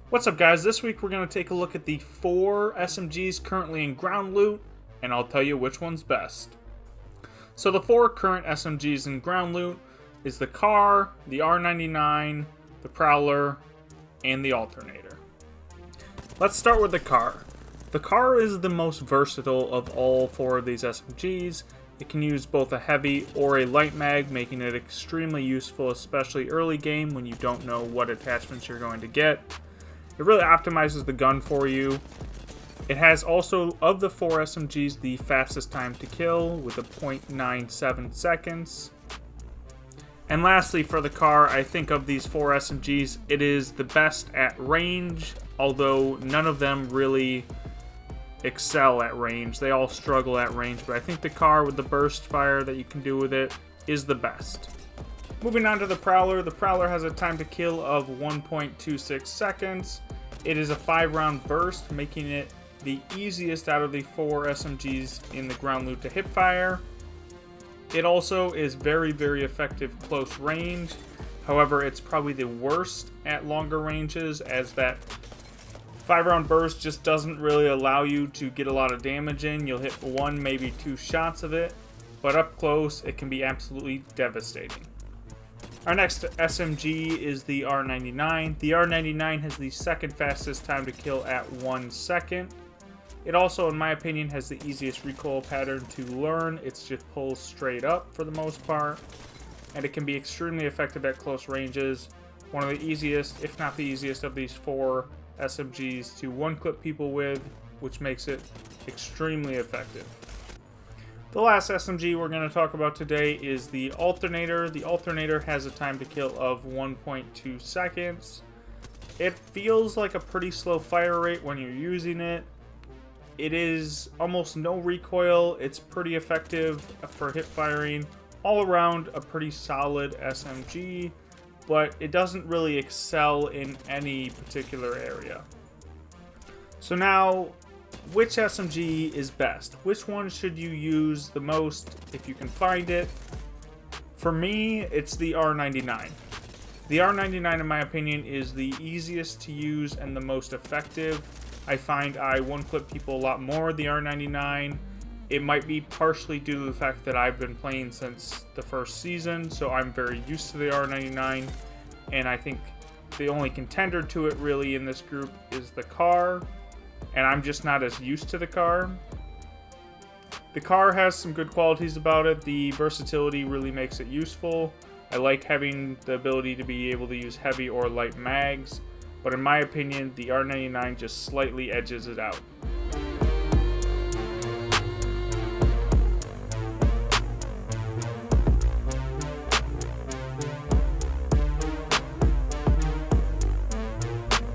What's up, guys? This week we're going to take a look at the 4 SMGs currently in ground loot, and I'll tell you which one's best. So the 4 current SMGs in ground loot is the car, the R99, the Prowler, and the alternator. Let's start with the car. The car is the most versatile of all 4 of these SMGs. It can use both a heavy or a light mag, making it extremely useful, especially early game when you don't know what attachments you're going to get. It really optimizes the gun for you. It has also, of the 4 SMGs, the fastest time to kill with a 0.97 seconds. And lastly, for the car, I think of these 4 SMGs, it is the best at range, although none of them really excel at range. They all struggle at range, but I think the car with the burst fire that you can do with it is the best. Moving on to the Prowler has a time to kill of 1.26 seconds. It is a 5-round burst, making it the easiest out of the 4 SMGs in the ground loot to hip fire. It also is very, very effective close range. However, it's probably the worst at longer ranges, as that 5-round burst just doesn't really allow you to get a lot of damage in. You'll hit 1, maybe 2 shots of it, but up close, it can be absolutely devastating. Our next SMG is the R99. The R99 has the second fastest time to kill at 1 second. It also, in my opinion, has the easiest recoil pattern to learn. It just pulls straight up for the most part, and it can be extremely effective at close ranges. One of the easiest, if not the easiest, of these 4 SMGs to one-clip people with, which makes it extremely effective. The last SMG we're going to talk about today is the alternator. The alternator has a time to kill of 1.2 seconds. It feels like a pretty slow fire rate when you're using it. It is almost no recoil. It's pretty effective for hip firing. All around a pretty solid SMG, but it doesn't really excel in any particular area. So now, which SMG is best? Which one should you use the most if you can find it? For me, it's the R99. The R99, in my opinion, is the easiest to use and the most effective. I find I one-clip people a lot more with the R99. It might be partially due to the fact that I've been playing since the first season, so I'm very used to the R99, and I think the only contender to it really in this group is the car, and I'm just not as used to the car. The car has some good qualities about it. The versatility really makes it useful. I like having the ability to be able to use heavy or light mags, but in my opinion, the R99 just slightly edges it out.